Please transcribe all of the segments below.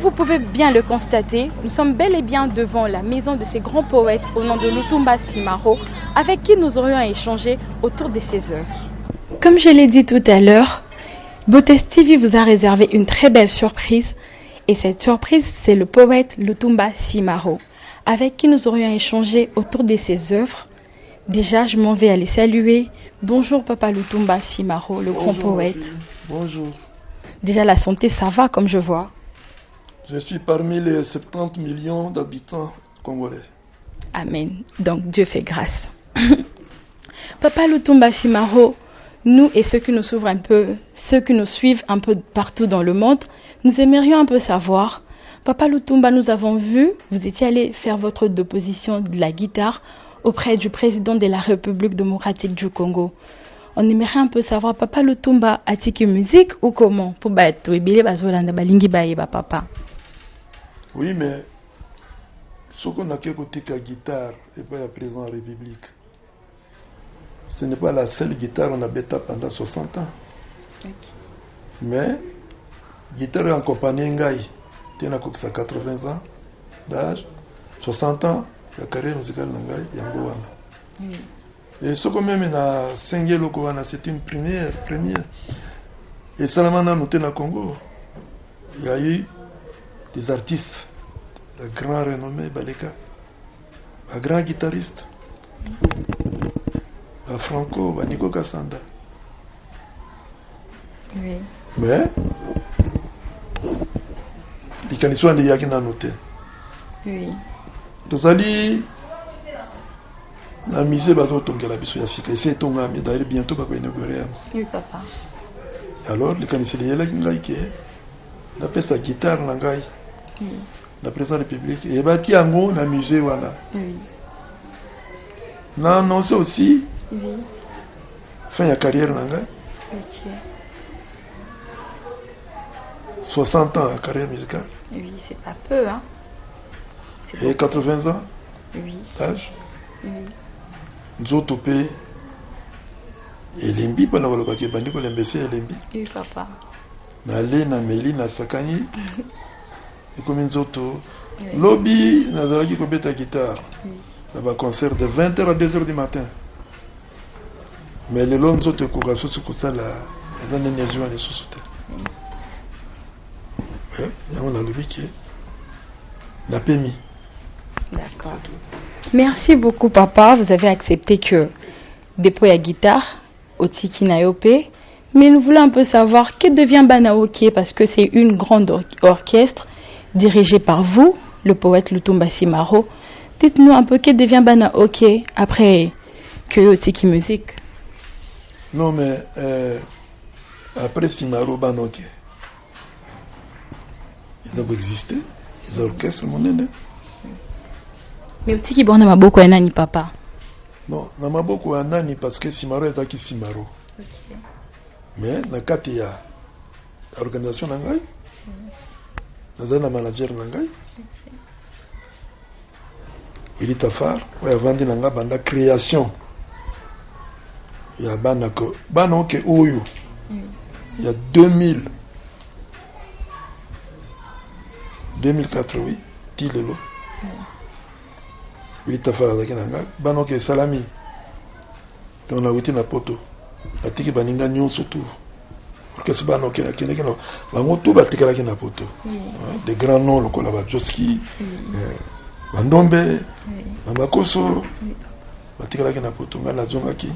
vous pouvez bien le constater, nous sommes bel et bien devant la maison de ces grands poètes au nom de Lutumba Simaro, avec qui nous aurions échangé autour de ses œuvres. Comme je l'ai dit tout à l'heure, Botes TV vous a réservé une très belle surprise, et cette surprise, c'est le poète Lutumba Simaro, avec qui nous aurions échangé autour de ses œuvres. Déjà, je m'en vais aller saluer. Bonjour Papa Lutumba Simaro, le grand poète. Bonjour. Déjà, la santé, ça va comme je vois. Je suis parmi les 70 millions d'habitants congolais. Amen. Donc Dieu fait grâce. Papa Lutumba Simaro, nous et ceux qui nous suivent un peu partout dans le monde, nous aimerions un peu savoir. Papa Lutumba, nous avons vu, vous étiez allé faire votre déposition de la guitare auprès du président de la République démocratique du Congo. On aimerait un peu savoir, Papa Lutumba a-t-il musique ou comment? Pour battre, papa. Oui, mais ce qu'on a côté la guitare et pas la président de la République, ce n'est pas la seule guitare qu'on a bêta pendant 60 ans. Okay. Mais guitare en compagnie Ngai, tu as 80 ans d'âge, 60 ans, la carrière musicale Ngai, Yangowana. Et ce qu'on même a singé le Kowana, c'est une première. Et Salamana nous au Congo, il y a eu des artistes, le grand renommé Baleka, un grand guitariste, un Franco, un Nico Kassanda. Oui. Mais, les canissons de Yakina noté. Oui. Tous allés, la musée va tomber la biso yasika. C'est ton ami d'ailleurs bientôt va inaugurer. Oui, papa. Alors, les canissons de Yakina qui d'après sa guitare Nangai. Oui. La présidente de la République et bâti en gros la musée voilà. Oui. Non, c'est aussi. Oui. Fin de carrière Nangai. Ok. 60 ans de carrière musicale. Oui, c'est pas peu, hein. Et 80 ans. Oui. Âge. Oui. Nzotopé. Et l'embi pendant le paquet bandit qu'on l'embêtait et l'embi. Oui, papa. Nalé, na Meli, na Sakani. Et comme Nzoto. Lobby, Nazaraki Kobeta guitare. Là-bas, concert de 20h à 2h du matin. Mais le long Nzoto Kogaso, c'est ça, là, il y a une énergie à les sous-souter. Oui, il y a un lobby qui est la PMI. D'accord. Merci beaucoup, papa. Vous avez accepté que dépôt la guitare au Tiki Nayope. Mais nous voulons un peu savoir que devient Banaoke parce que c'est une grande orchestre dirigée par vous, le poète Lutumba Simaro. Dites-nous un peu que devient Banaoke après que Tiki Musique. Non, mais après Simaro Banaoke, ils ont existé, ils ont orchestre monnaie. Mais Tiki Borna Maboko est nani, papa? Non, Namaboko est nani parce que Simaro est qui Simaro. Okay. Mais nakati ya organisation nangai nazana manager nangai il tafar ouais vandi nanga banda création ya banako banoke oyo il y a 2004 oui tilelo il tafar azaki nanga banoke salami on a wuti na poto atiki baninga nyonso tout porque se bano ke nakende ke no bango tout batikala ke na poto des grands noms lokola ba Joski bandombe bamakoso batikala ke na poto ngana zongaki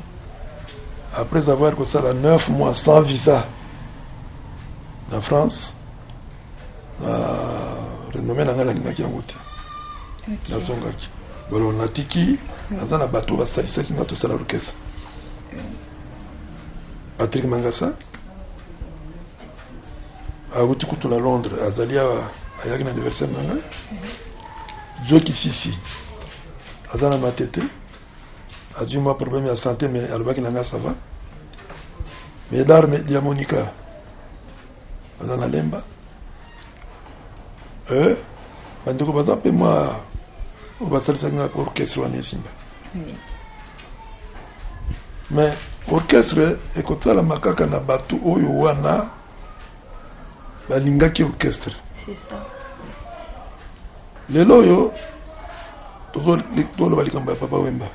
après avoir que ça 9 mois sans visa en France renommé na ngala ngaki ngote na zongaki bolo natiki azana bato basalisa ki ngato sala orchestre Patrick Mangasa a outi kutu na Londres azali ayaki na anniversaire nanga Joki Sisi azana matete a dû moi problème de santé mais alobaki nanga ça va mais d'armes dia Monica azana lemba bandeko baza pe moi obasalisa nga orchestre wana simba mais orchestre ekotala makaka na bato oyo wana balingaki orchestre. C'est ça. lelo yo tolo balikamba Papa Wemba.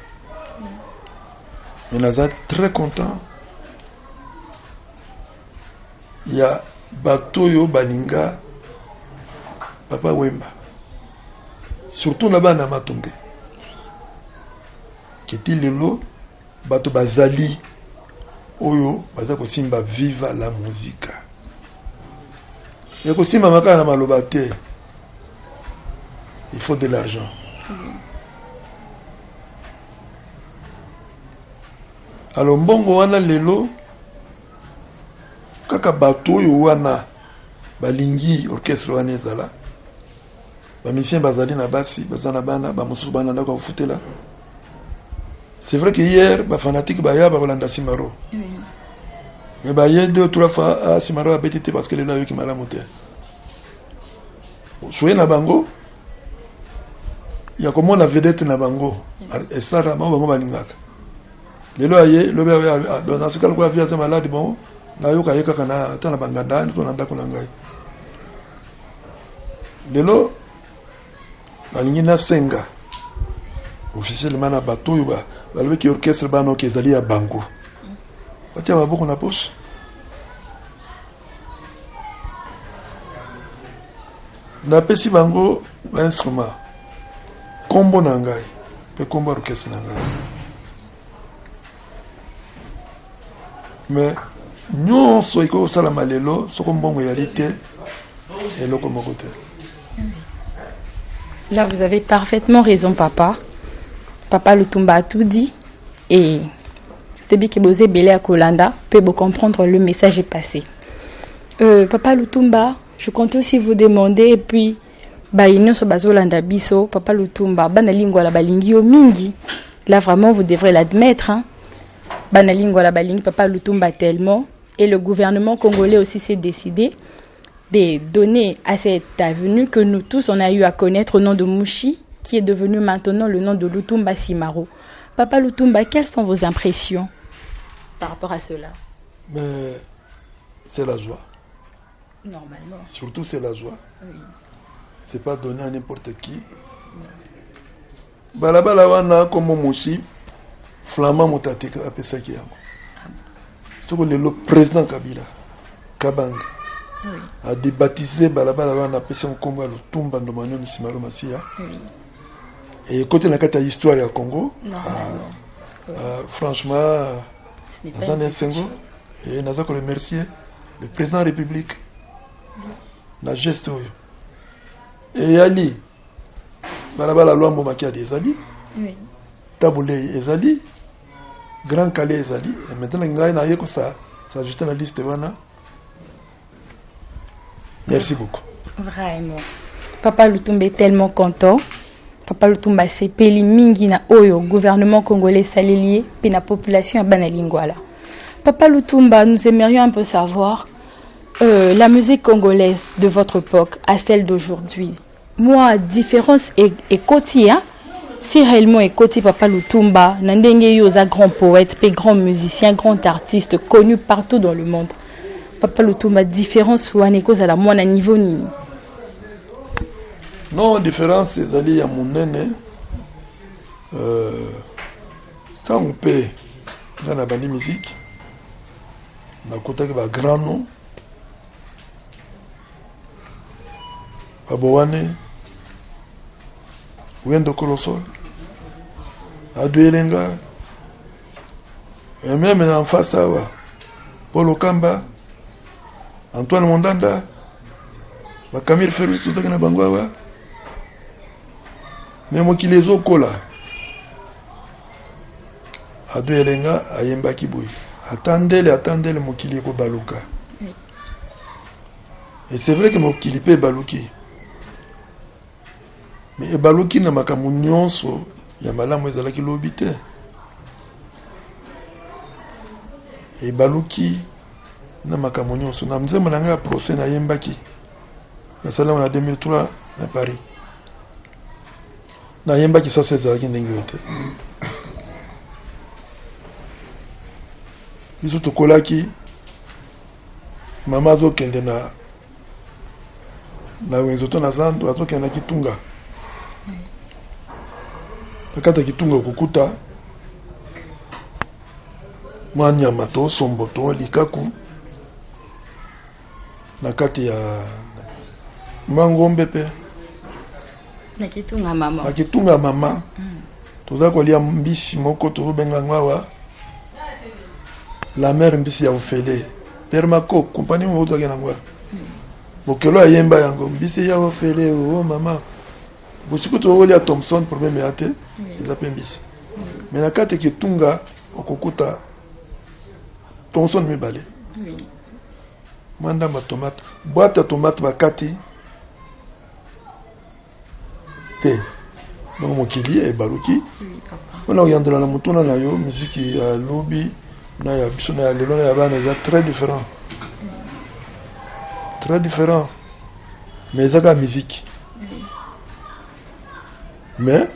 Mais naza très content. Il y a bato yo balinga Papa Wemba. Surtout là-bas na Matonge. Kiti lelo bato bazali oyo baza kosimba viva la musique. Et kosimba makana na maloba te. Il faut de l'argent. Alors mbongo wana lelo kaka bato oyo wana balingi orchestre wana ezala bamisien bazali na basi bazana bana bamosusu bana ndako kufutela. C'est vrai que hier ba fanatique ba ya ba kolanda Simaro. Mais ba hier 2 ou 3 fois Simaro a bétité parce que lelo yo ki malamu te. Soye na bango ya komona vedette na bango esara bango balingaka. Lelo aye lobe dans ce cas quoi via ça malade bon na yo kayeka kana tana banganda to na ndako na ngai. Lelo balingi na senga officiellement na bato yo ba balobi ki orchestre bano ki ezali ya bango batia maboko na poche. Napesi bango ba instrument kombo na ngai pe kombo orchestre na ngai. Mais nyonso iko salama lelo soko mbongo ya lite eloko moko te. Là, vous avez parfaitement raison, papa. Papa Lutumba a tout dit. Et Tebi Kebose Belé à Kolanda peut vous comprendre, le message est passé. Papa Lutumba, je compte aussi vous demander, et puis, Baïno so bazolanda biso, Papa Lutumba, Banalingwa la balingio mingi. Là, vraiment, vous devrez l'admettre. Hein. Banalingwa la balingi, Papa Lutumba tellement. Et le gouvernement congolais aussi s'est décidé de donner à cette avenue que nous tous on a eu à connaître au nom de Mouchi, qui est devenu maintenant le nom de Lutumba Simaro. Papa Lutumba, quelles sont vos impressions par rapport à cela? Mais c'est la joie. Normalement. Surtout c'est la joie. Oui. C'est pas donné à n'importe qui. Balabala wana comme Mouchi, flamand motatek apesa ki yango. C'est le président Kabila, Kabang. Oui. A débaptisé balabala wana apesa Congo Lutumba Ndomano Simaro Masia. Oui. Et côté la carte histoire du Congo, franchement, et nous avons remercié le président de la République, la gestion. Et Ali, balabala loi Mbomaki des Ali, Taboulé Ezali, Grand Calais Ezali, et maintenant il y a ça s'ajouter à la liste. Merci beaucoup. Vraiment. Papa Lutumba est tellement content. Papa Lutumba sepeli mingi na oyo gouvernement congolais salilié puis la population à Banalingwala. Papa Lutumba, nous aimerions un peu savoir la musique congolaise de votre époque à celle d'aujourd'hui. Moi, différence est quotidien. Si réellement est quotidien Papa Lutumba, nandenge yoza grand poète, puis grand musicien, grand artiste connu partout dans le monde. Papa Lutumba, différence ou aneko à la moine à niveau ni. Non, différence, c'est aller à mon nene. Ça, on peut. Dans la bande musique, on a côté de grand nom. Abouane, Wendo Kolosol, Adouelenga, et même en face, Paul Okamba, Antoine Mondanda, Camille Ferrus, tout ça qu'on a bangwa. Mais moi qui les ai kola ado elenga ayemba kiboui attendez mokili ko baluka. Et c'est vrai que mokili pe baluki, mais baluki na makamu nyonso ya malamu ezalaki lobi te. Et baluki na makamu nyonso na mzembo na nga procès na yembaki na salama na 2003 na Paris. Na yemba ki ça c'est ça qui n'engage. Biso to kolaki mama zo kende na wenzo to na zando azo kende kitunga nakata kitunga kukuta mwanyama to sombo to likaku nakati ya mangombe pe nakitunga mama toza kolia mbisi moko tozobenga ngwawa la mère mbisi ya ofele permako kompani mo tozaki na ngwa bokelo ayemba yango mbisi ya ofele o mama bosiku tozolia Thompson problème ya te eza pe mbisi mais nakati kitunga okokuta Thompson mibale mandamba tomate boîte ya tomate bakati te donc mokili ebaluki wana oyandela na mutuna na yo muziki ya lobi na ya biso na ya lelo na ya bana eza très différent mais ezaka musique mais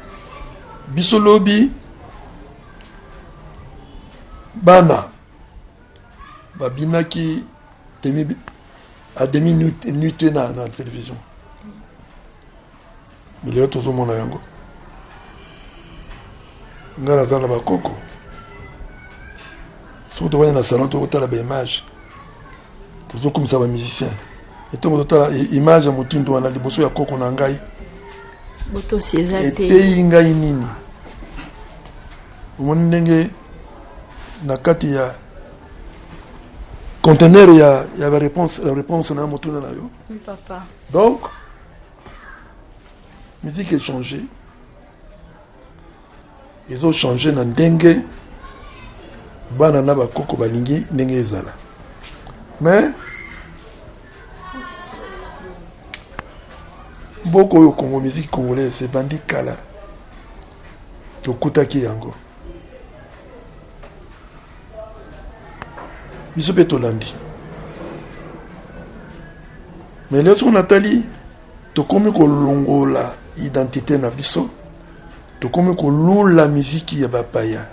biso lobi bana babinaki à demi nuité na télévision mais leo tozomona yango nga naza na bakoko soki tovandi na salon tokotala baimage tozokumisa bamusicien etongo totala image ya motindo wana liboso ya koko na ngai eteyi ngai nini omoni ndenge na kati ya conteneur ya la réponse na motuna na yo. Oui, papa. Donc musique est changé. Ils ont changé na ndenge bana na bakoko balingi ndenge ezala. Mais beaucoup yo Congo musique congolaise c'est bandi kala. Tokutaki yango. Biso pe tolandi. Mais là on atali tokomi kolongola identité na biso. Tokomi kolula musique ya bapaya.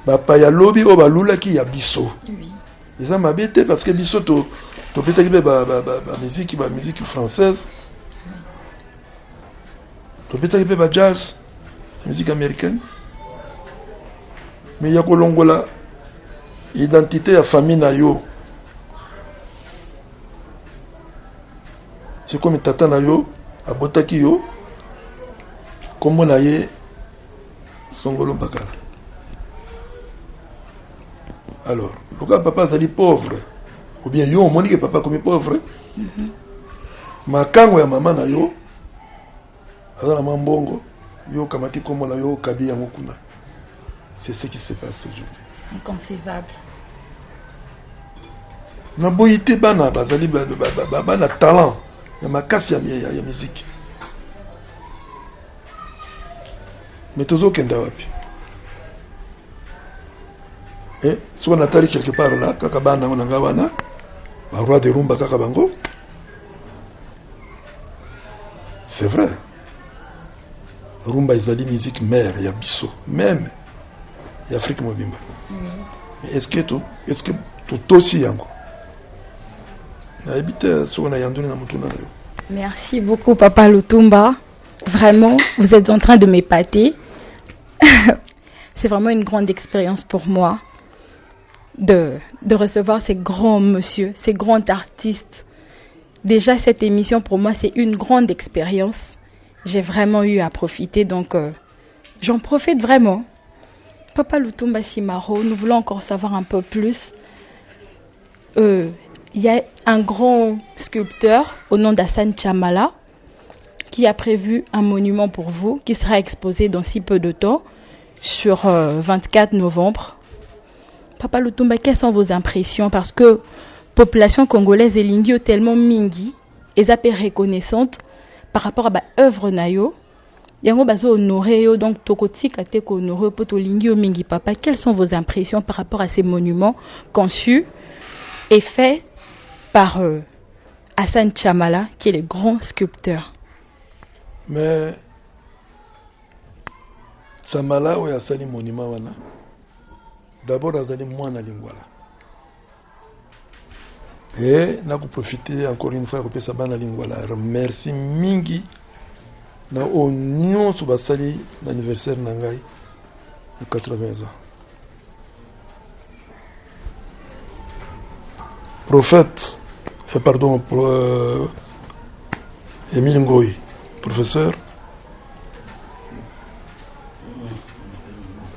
Bapaya lobi o balula ki ya biso. Oui. Eza mabete parce que biso to petaki ba musique française. To petaki ba jazz, musique américaine. Mais ya kolongola identité ya famille na yo. C'est comme tata na yo abotaki yo kombo na ye Songolo Mbakala. Alors, pourquoi papa zali pauvre ou bien yo moni que papa comme pauvre? Makango ya mama na yo azala mambongo yo kamati kombo na yo kabi ya mokuna. C'est ce qui se passe aujourd'hui. C'est inconcevable. Na boyité bana bazali bana talent ya makasi ya musique. Mais tozo kenda wapi? Et si on attend quelque part là, kaka bana onanga wana, ba roi de rumba kaka bango. C'est vrai. Rumba ezali musique mère ya biso, même ya Afrique mobimba. Mais est-ce que tout aussi yango? Na habite so na yanduni na mutuna na yo. Merci beaucoup Papa Lutumba. Vraiment, vous êtes en train de m'épater. C'est vraiment une grande expérience pour moi de recevoir ces grands messieurs, ces grands artistes. Déjà, cette émission, pour moi, c'est une grande expérience. J'ai vraiment eu à profiter, donc j'en profite vraiment. Papa Lutumba Simaro, nous voulons encore savoir un peu plus. Il y a un grand sculpteur au nom d'Hassan Chamala qui a prévu un monument pour vous, qui sera exposé dans si peu de temps, sur 24 novembre. Papa Lutumba, quelles sont vos impressions? Parce que la population congolaise est lingio tellement mingi, et zappé reconnaissante par rapport à l'œuvre nayo. Yango bazo honoré yo, donc tokoti kate ko honoré poto lingio mingi. Papa, quelles sont vos impressions par rapport à ces monuments conçus et faits par Hassan Chamala, qui est le grand sculpteur? Mais Chamala oyo asali monument wana d'abord azali mwana lingwala et na ko profiter encore une fois kopesa bana lingwala merci mingi na o nyonso basali l'anniversaire na ngai de 80 ans. Prophète, pardon, Émile Ngoyi, professeur,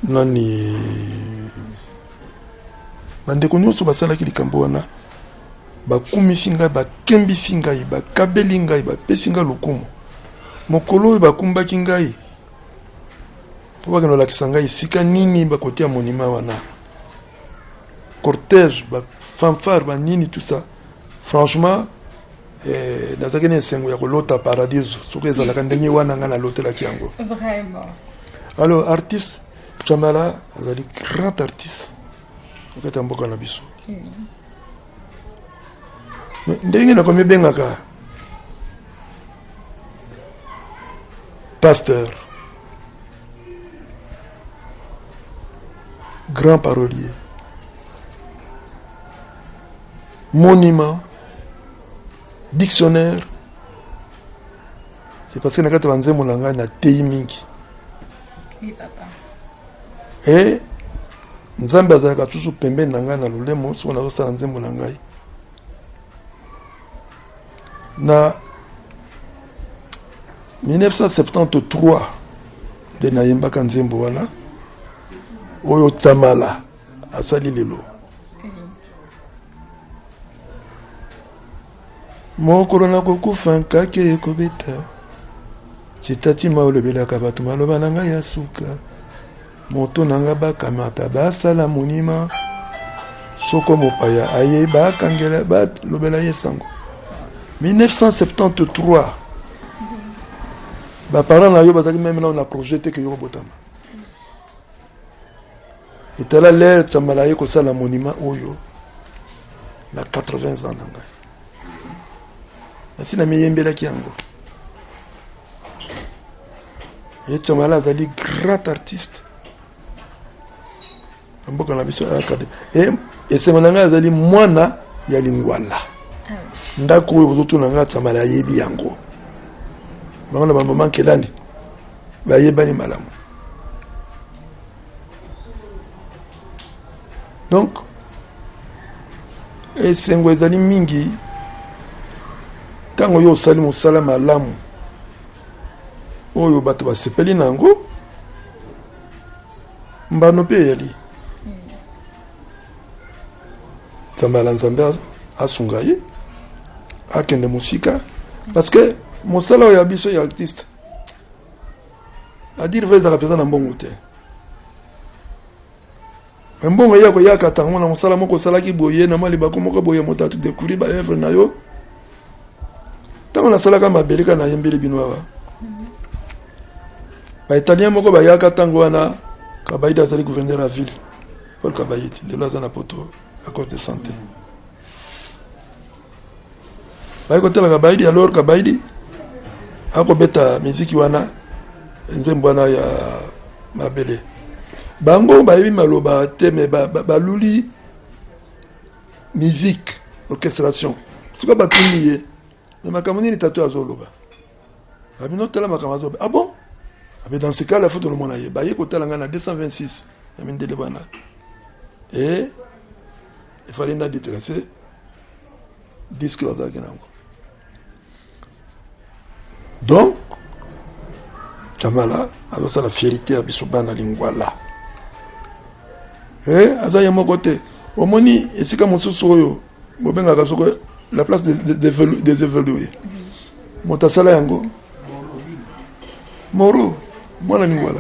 nani bandeko nyonso basalaki likambo wana bakumisi ngai, bakembisi ngai, bakabeli ngai, bapesi ngai lokumu. Mokolo oyo bakumbaki ngai mpo bakende kolakisa ngai esika nini bakotia monima wana, cortège, fanfare, banini, tout ça. Franchement, nazalaki na esengo ya kolota paradiso soki ezalaka ndenge wana ngai nalotelaki yango. Vraiment. Alors artiste Tchamala azali grand artiste okati ya mboka na biso. Ndenge nakomi ebengaka pasteur, grand parolier, monument, dictionnaire, c'est parce que nakati banzembo na ngai na tei mingi. Oui, papa. Et nzambe azalaka tusu pembeni na ngai na lolemo soki nazosala nzembo na ngai. Na 1973 nde nayembaka nzembo wana oyo Tchamala asali lelo. Mokolo nakokufa nkake ekobeta chitatima olobelaka bato maloba na ngai ya suka moto na ngai bakamata basala monima soko mopaya aye bakangela balobela ye sango. 1973 baparents na yo bazaki même là on a projeté que yo botama etala l'air Tchamala ye kosala monima oyo na 80 ans na ngai nasi na miyembelaki yango. Et Tchamala azali grand artiste mboka na biso akade et esengo na ngai azali mwana ya lingwala ndako oyo ozotuna ngai Tchamala ayebi yango bango na bamama nkelani bayebani malamu. Donc esengo ezali mingi ntango yo osali mosala malamu oyo bato basepeli nango mbano mpe eyali Tchamala nzambe asunga ye akende mosika parce que mosala oyo ya biso ya artiste adire ve ezaka mpenza na mbongo te. Mbongo yako yaka tango na mosala moko osalaki boye na mali bako moko boye moto atudekuri ba œuvre na yo tango nasalaka mabelika na yembeli bino awa ba italien moko bayaka tango wana Kabaïdi azali gouverneur à ville Paul Kabaïdi lelo aza na poto à cause de santé bayekotela Kabaïdi alors Kabaïdi akobeta miziki wana nzembo wana ya mabele bango bayebi maloba te me baluli musique orchestration soka batuni ye mais makambo nini tatu azoloba abino tela makambo azoloba ah bon mais dans ce cas la faute de mon aïe baye kotela ngana 226 ya mindele bana et il fallait na détresser disque azaki nango. Donc Tchamala a la fierté à Bisobana Lingwala. Aza moko te. Omoni esika mosusu oyo bobenga kasoko la place des évolués. Motasala yango. Moro mwana Lingwala.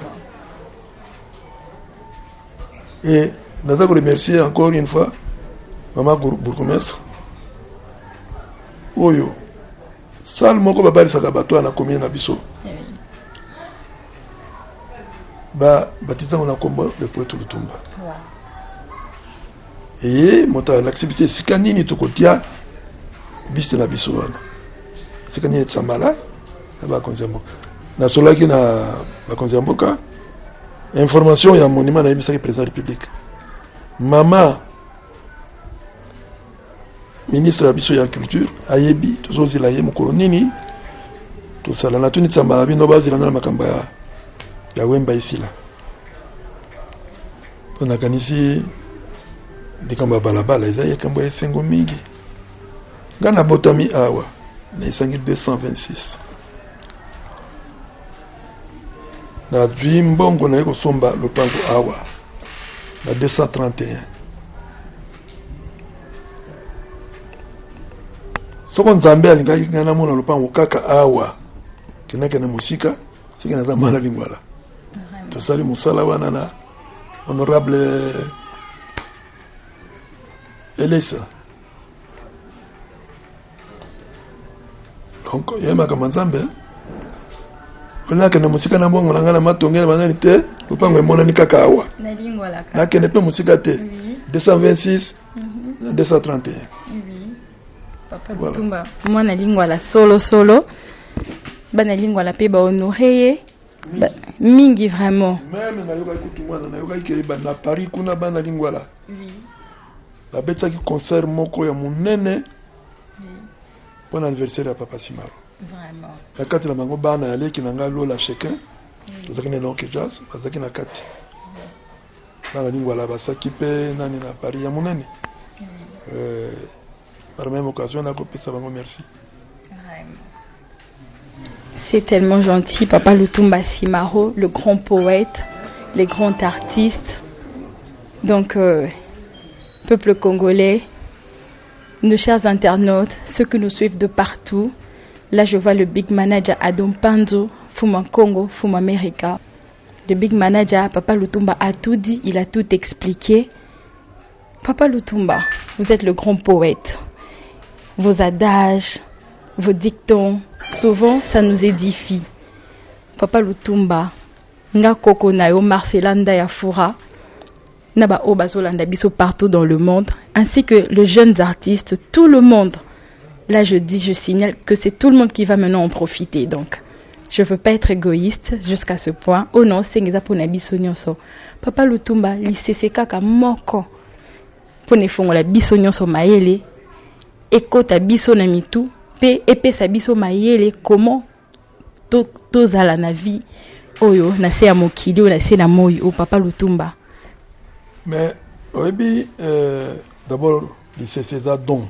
Et nous allons remercier encore une fois maman bourgmestre. Oyo sal moko babali sakabato na commune na biso. Baptisé on a combat le poète Lutumba. Et mota l'activité sikanini tokotia biso na biso wana. Sikanini Tchamala na ba konzemboka. Na solaki na ba konzemboka information ya monument na yebisaki président de la République. Mama ministre de la biso ya culture ayebi tozozila ye mokolo nini tout ça. La tuni tsamba la bino bazi la makamba ya wemba ici là. On a kanisi de kamba balabala ezaya kamba esengo mingi. Ngana botami awa na isangi 226. Na dwimbongo na yeko somba lopango awa na 231. Soko nzambe alingaki ngana mona lopango kaka awa kinaka na musika sika na zamana lingwala to sali musala wana na honorable Elisa donc yema kama nzambe ona kana musika na bongo ngana matongela banani te lopango emona ni kaka awa na lingwala na kene pe musika te 226 231 Papa Lutumba mwana lingwala solo bana lingwala pe ba honorer mingi vraiment même na yoka kutu mwana na yoka ikeba na Paris kuna bana lingwala la betaki concert moko ya munene pour anniversaire ya Papa Simaro vraiment la kati na bango bana ya leki na nga lola chacun tozaki na donc jazz bazaki na kati bana lingwala basaki pe nani na Paris ya munene par même occasion na kopesa bango merci. C'est tellement gentil, Papa Lutumba Simaro, le grand poète, les grands artistes. Donc, peuple congolais, nos chers internautes, ceux qui nous suivent de partout. Là, je vois le big manager Adam Panzo, Fuma Congo, Fuma America. Le big manager, Papa Lutumba, a tout dit, il a tout expliqué. Papa Lutumba, vous êtes le grand poète. Vos adages, vos dictons, souvent ça nous édifie. Papa Lutumba, nga koko na yo Marcelanda ya Fura, naba obazolanda biso partout dans le monde, ainsi que les jeunes artistes, tout le monde. Là je signale que c'est tout le monde qui va maintenant en profiter. Donc, je veux pas être égoïste jusqu'à ce point. Oh non, c'est ngezapona biso nyonso. Papa Lutumba, lisese kaka moko. Pone fongola biso nyonso mayele. Ekota biso na mitu. Epesa biso mayele comment tozala na vie oyo na se ya mokili oyo na se na moi o Papa Lutumba. Mais oyebi d'abord lycée César don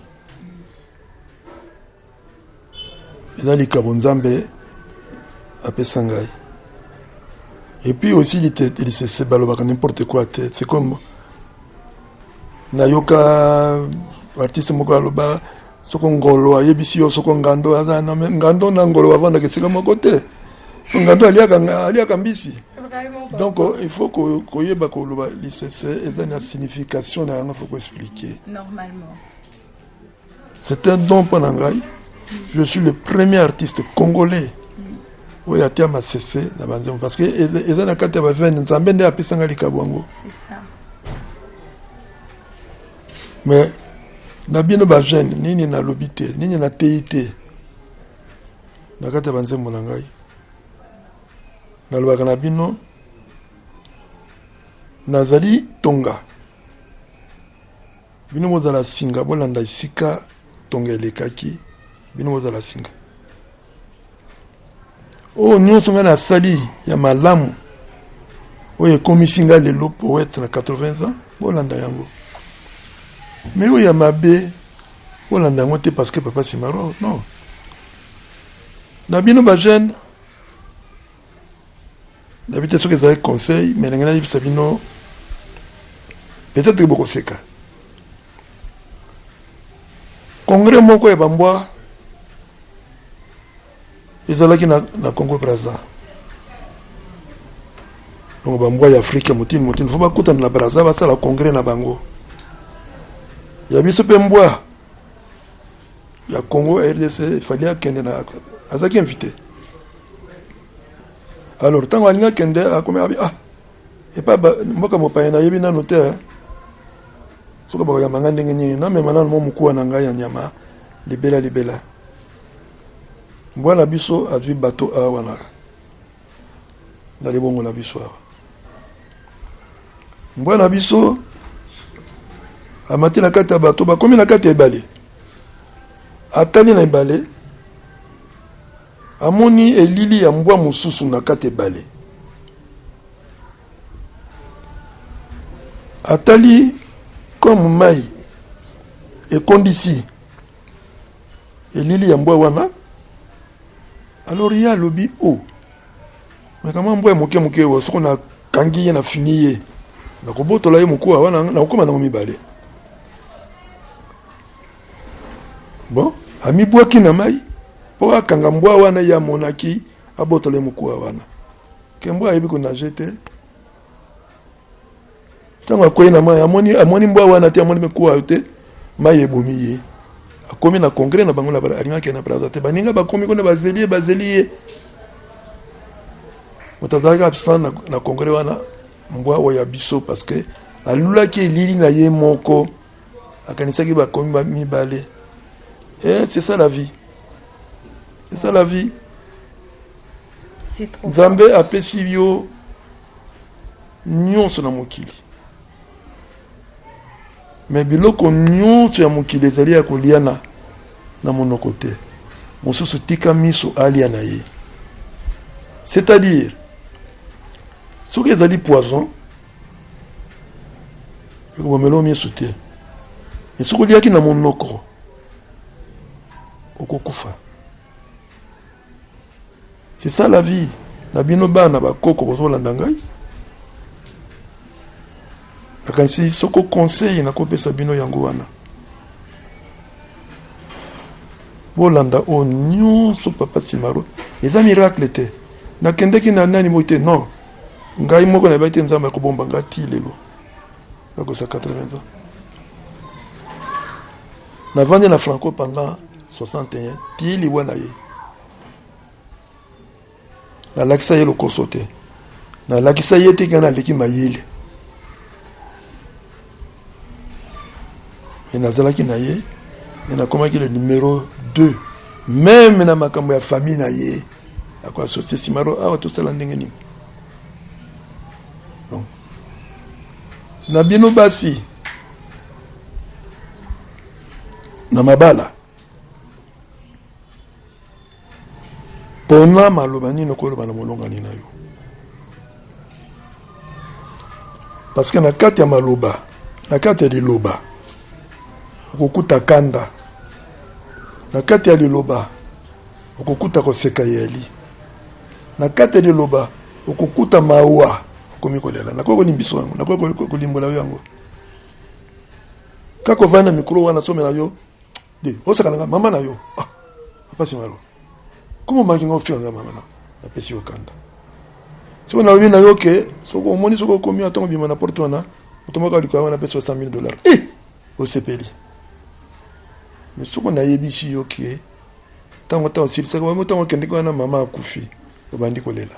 eza likabo nzambe apesa ngai et puis aussi lycée balobaka n'importe quoi te c'est comme nayoka artiste moko aloba soko ngolo ayebisi yo soko ngando azana ngando na ngolo avanda kesika moko te ngando aliaka mbisi donc il faut koyeba koloba lisese eza na signification na yango faut ko expliquer normalement c'est un don pour ngai. Je suis le premier artiste congolais où il y a tiama cessé na banzemo parce que eza na kati ya bavene nzambe nde apesanga likabwango c'est ça mais na bino ba jeune nini na lobité nini na TIT na kati ya banzembo na ngai na lobaka na bino nazali tonga bino mozala singa bolanda esika tonga elekaki bino mozala singa oyo nyonso ngai nasali ya malamu oyo ekomisi ngai lelo poète na 80 ans bolanda yango. Mais où il y a ma bé, où l'on a monté parce que Papa Simaro, non. Nabino Bajen, d'habitude, ce que vous avez conseil, mais l'on a dit Sabino, peut-être que beaucoup c'est cas. Congrès, mon quoi, Bambois, ils ont là qui na Congo Brazza. Donc Bambois et Afrique, Moutine, faut pas écouter na Brazza, va ça la congrès na Bango. Il y a biso pembwa ya Congo RDC il fallait kende na azaki invité alors tant alinga kende akome abi et pas mboka mopaya na yebi na notaire soka ba ya mangande ngeni na mema na mo mukuwa na ngai ya nyama libela mbwana biso azwi bateau awa na libongo na biso mbwana biso amati na kati ya bato bakomi na kati ya ebale atali na ebale amoni elili ya mbwa mususu na kate bale. Atali comme mai et kondisi elili ya mbwa wana, alors ya lobi o mais kama mbwa moke moke wa soko na kangi na finiye na kobotola ye mukuwa wana na ukoma na mibale. Bon, ami bwaki na mai po akanga mbwa wana ya monaki abotola ye mukuwa wana. Ke mbwa ayebi ko na jete. Tango akoyi na mai amoni mbwa wana te amoni mekuwa te mai ebomi ye. Akomi na congrès na bango na alinga ke na plaza te baninga bakomi ko na bazelie mutazaka absent na congrès wana mbwa oya biso parce que alula ki elili na ye moko akanisaki bakomi ba mibale. C'est ça la vie. C'est ça la vie. C'est trop. Nzambe apesi yo nyonso na mokili. Mais biloko nyonso ya mokili ezali ya kolia na monoko te. Mosusu tika miso alia na ye. C'est-à-dire, soki ezali poison, ekomelo miso te. Mais soki oliaki na monoko, okokufa. C'est ça la vie. Na bino bana bakoko bozolanda ngai. Nakanisi soko conseil na kopesa bino yango wana. Bolanda o nyonso papa Simaro. Eza miracle te. Nakendeki na nani moite non. Ngai moko na baite nzamba ko bomba ngati lelo. Nako sa 80 ans. Na vandi na Franco pendant 61 tili wana ye. Na lakisa ye lokoso te. Na lakisa ye te kana leki mayele. Et nazalaki na ye, et na komaki le numéro 2. Même na makambo ya famille na ye, akwa associé Simaro awa to sala ndenge nini. Donc na bino basi na mabala pona maloba nini koloba na molonga ni na yo. Parce que na kati ya maloba, na kati ya liloba okukuta kanda, na kati ya liloba okukuta koseka yeli, na kati ya liloba okukuta maua komikolela. Na koko nimbiso yango, na koko kolimbola yango. Kako vana mikro wana some na yo de osaka na mama na yo. Ah, papa Simaro. Comment mangingo fianga mama na pesi okanda. So na obi na yo ke soko omoni soko komi atongo bima na porte wana otomaka likawa na pesi $100,000. Au sepeli. Mais soko na yebishi yo ke tango ta aussi ça va motango kende ko na mama akufi obandi kolela.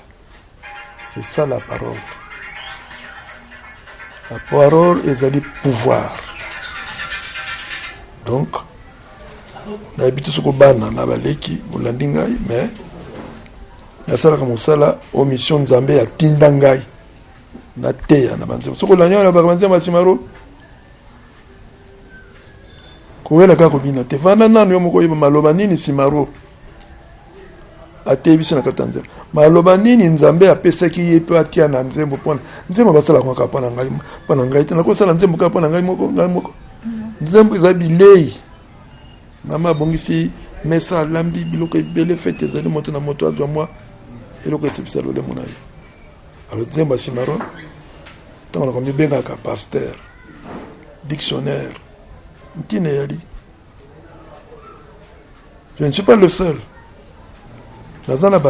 C'est ça la parole. La parole est du pouvoir. Donc na habite soko bana na baleki bolandi ngai mais yasala comme ça o mission Nzambe ya tinda ngai na teya na banze soko la nyala ba banze Simaro kowela ka ko bina te vana nanu yo moko yeba maloba nini Simaro ate biso na katanza maloba nini Nzambe apesaki ye pe atia na nzembo pona nzembo basala kwa kapana ngai te na ko sala nzembo ka pona ngai moko nzembo za bilei mama bongisi mesa lambi biloko ebele fete ezali moto na moto azwa moi eloko esepisa lole monaye. Alors nzembo Simaro tango na komi benga ka pasteur dictionnaire ntine yali. Je ne suis pas le seul. Nazana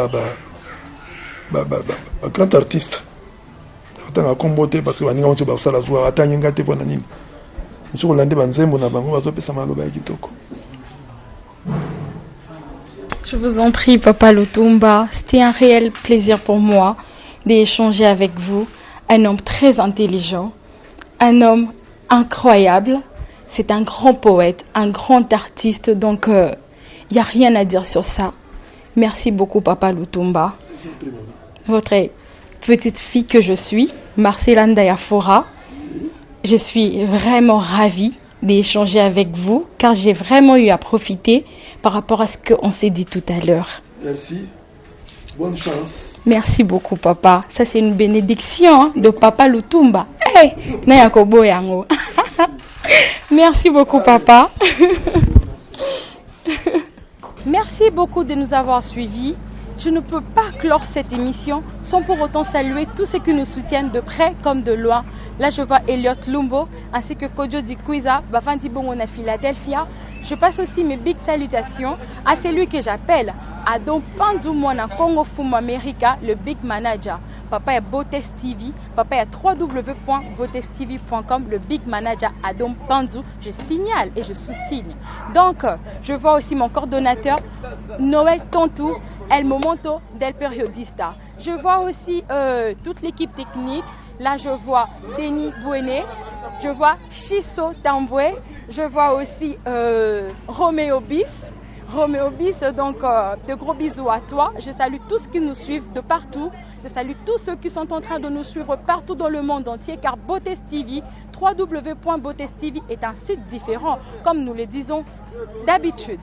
grand artiste. Tanga kombote parce que baninga motso ba sala zwa atanyinga te pona nini. Monsieur Olande banzembo na bango bazopesa maloba ya kitoko. Je vous en prie, Papa Lutumba. C'était un réel plaisir pour moi d'échanger avec vous. Un homme très intelligent, un homme incroyable. C'est un grand poète, un grand artiste. Donc, il n'y a rien à dire sur ça. Merci beaucoup, Papa Lutumba. Votre petite fille que je suis, Marcela Ndayafora. Je suis vraiment ravie d'échanger avec vous, car j'ai vraiment eu à profiter par rapport à ce qu'on s'est dit tout à l'heure. Merci. Bonne chance. Merci beaucoup, papa. Ça, c'est une bénédiction de Papa Lutumba. Hey, na yakobo yango. Merci beaucoup, papa. Merci beaucoup de nous avoir suivis. Je ne peux pas clore cette émission sans pour autant saluer tous ceux qui nous soutiennent de près comme de loin. Là, je vois Elliot Lumbo ainsi que Kojo Dikwiza, Bafandi Bongo na Philadelphia. Je passe aussi mes big salutations à celui que j'appelle Adon Pandu Mwana Congo Fumo America, le big manager. Papa est Botes TV, papa est www.botestv.com, le big manager Adon Pandu. Je signale et je sous-signe. Donc, je vois aussi mon coordonnateur Noël Tontou, El Momento del Periodista. Je vois aussi toute l'équipe technique. Là, je vois Denis Bouéné, je vois Shiso Tamboué, je vois aussi Roméo Bis. Roméo Bis, donc de gros bisous à toi. Je salue tous ceux qui nous suivent de partout. Je salue tous ceux qui sont en train de nous suivre partout dans le monde entier, car Botes TV, www.botestv est un site différent, comme nous le disons d'habitude.